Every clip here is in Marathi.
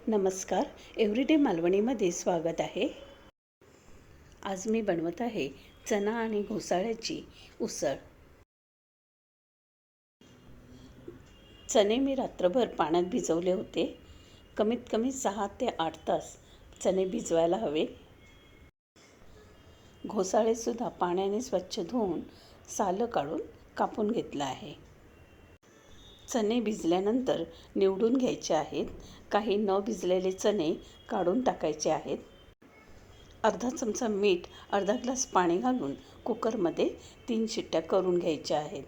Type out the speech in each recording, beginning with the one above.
नमस्कार. एव्हरीडे मालवणीमध्ये स्वागत आहे. आज मी बनवत आहे चणा आणि घोसाळ्याची उसळ. चणे मी रात्रभर पाण्यात भिजवले होते. कमीत कमी 6 ते 8 तास चणे भिजवायला हवे. घोसाळेसुद्धा पाण्याने स्वच्छ धुवून सालं काढून कापून घेतलं आहे. चणे भिजल्यानंतर निवडून घ्यायचे आहेत. काही न भिजलेले चणे काढून टाकायचे आहेत. अर्धा चमचा मीठ, अर्धा ग्लास पाणी घालून कुकरमध्ये 3 शिट्ट्या करून घ्यायच्या आहेत.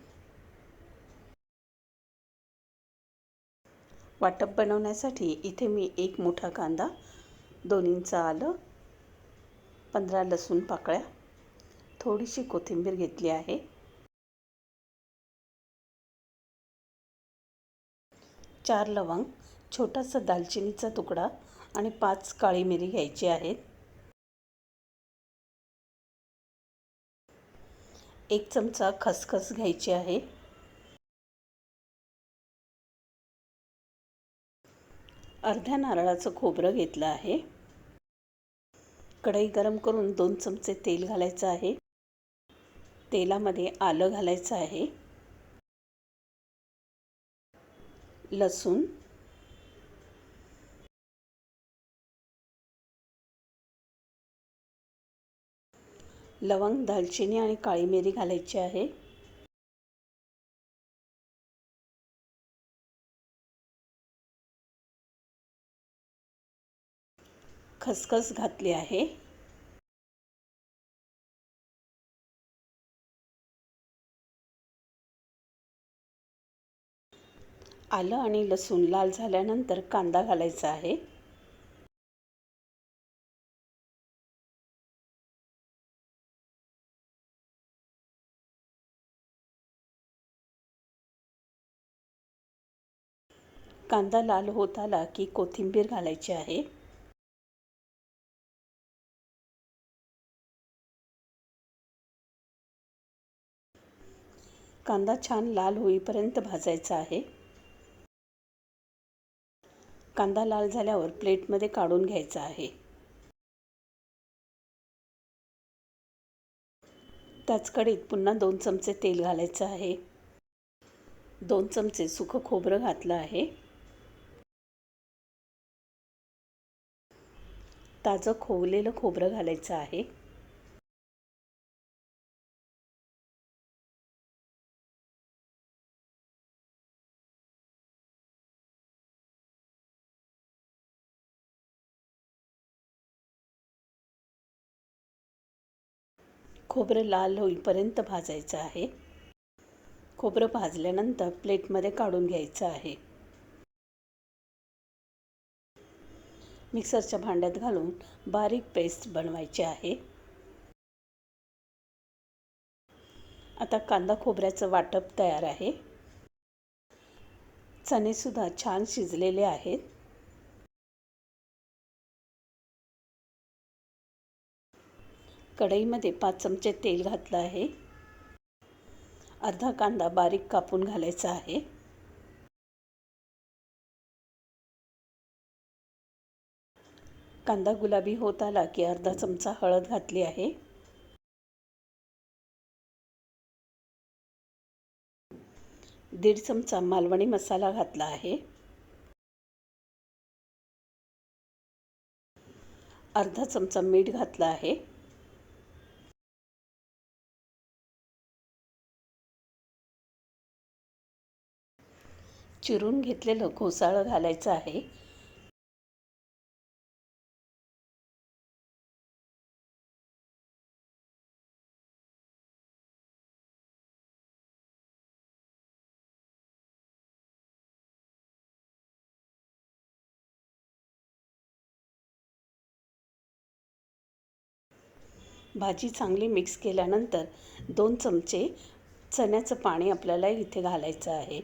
वाटप बनवण्यासाठी इथे मी 1 मोठा कांदा, 2 इंच आलं, 15 लसूण पाकळ्या, थोडीशी कोथिंबीर घेतली आहे. 4 लवंग, छोटासा दालचिनीचा तुकडा आणि 5 काळी मिरी घ्यायची आहेत. 1 चमचा खसखस घ्यायची आहे. अर्ध्या नारळाचं खोबरं घेतलं आहे. कढई गरम करून 2 चमचे तेल घालायचं आहे. तेलामध्ये आलं घालायचं आहे. लसूण, लवंग, दालचिनी आणि काळी मिरी घालायची आहे. खसखस घातली आहे. आलं आणि लसूण लाल झाल्यानंतर कांदा घालायचा आहे. कांदा लाल होत आला की कोथिंबीर घालायची आहे. कांदा छान लाल होईपर्यंत भाजायचा आहे. कांदा लाल झाल्यावर प्लेटमध्ये काढून घ्यायचा आहे. त्याच कढईत पुन्हा 2 चमचे तेल घालायचं आहे. 2 चमचे सुकं खोबरं घातलं आहे. ताजं खोवलेलं खोबरं घालायचं आहे. खोबरं लाल होईपर्यंत भाजायचं आहे. खोबरं भाजल्यानंतर प्लेटमध्ये काढून घ्यायचं आहे. मिक्सरच्या भांड्यात घालून बारीक पेस्ट बनवायची आहे. आता कांदा खोबऱ्याचं वाटप तयार आहे. चणेसुद्धा छान शिजलेले आहेत. कढईमध्ये 5 चमचे तेल घातलं आहे. अर्धा कांदा बारीक कापून घालायचा आहे. कांदा गुलाबी होत आला की अर्धा चमचा हळद घातली आहे. 1.5 चमचा मालवणी मसाला घातला आहे. अर्धा चमचा मीठ घातलं आहे. चिरून घेतलेलं घोसाळं घालायचं आहे. भाजी चांगली मिक्स केल्यानंतर 2 चमचे चण्याचं पाणी आपल्याला इथे घालायचं आहे.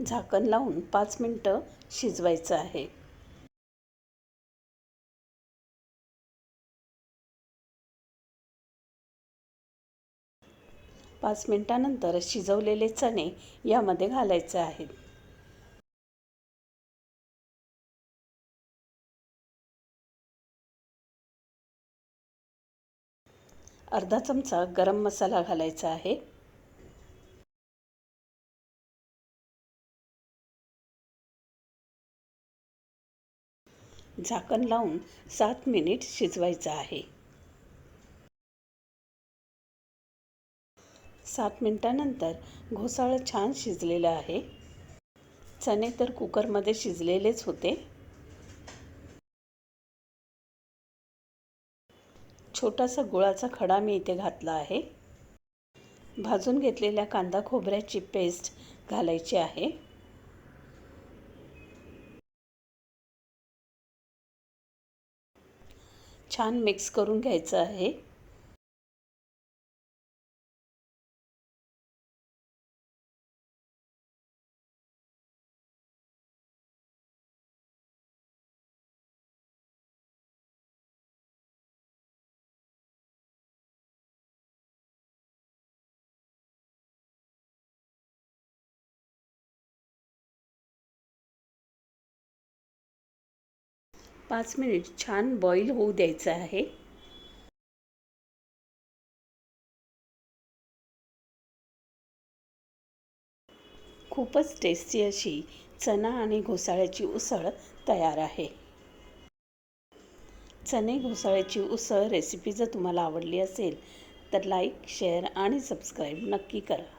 झाकण लावून 5 मिनिटं शिजवायचं आहे. 5 मिनिटांनंतर शिजवलेले चणे यामध्ये घालायचे आहेत. अर्धा चमचा गरम मसाला घालायचा आहे. झाकण लावून 7 मिनिट शिजवायचं आहे. 7 मिनिटांनंतर घोसाळं छान शिजलेलं आहे. चणे तर कुकरमध्ये शिजलेलेच होते. छोटासा गुळाचा खडा मी इथे घातला आहे. भाजून घेतलेल्या कांदा खोबऱ्याची पेस्ट घालायची आहे. छान मिक्स करून घ्यायचं आहे. पाच मिनिट छान बॉईल होऊ द्यायचं आहे. खूपच टेस्टी अशी चणा आणि घोसाळ्याची उसळ तयार आहे. चणे घोसाळ्याची उसळ रेसिपी जर तुम्हाला आवडली असेल तर लाईक, शेअर आणि सबस्क्राईब नक्की करा.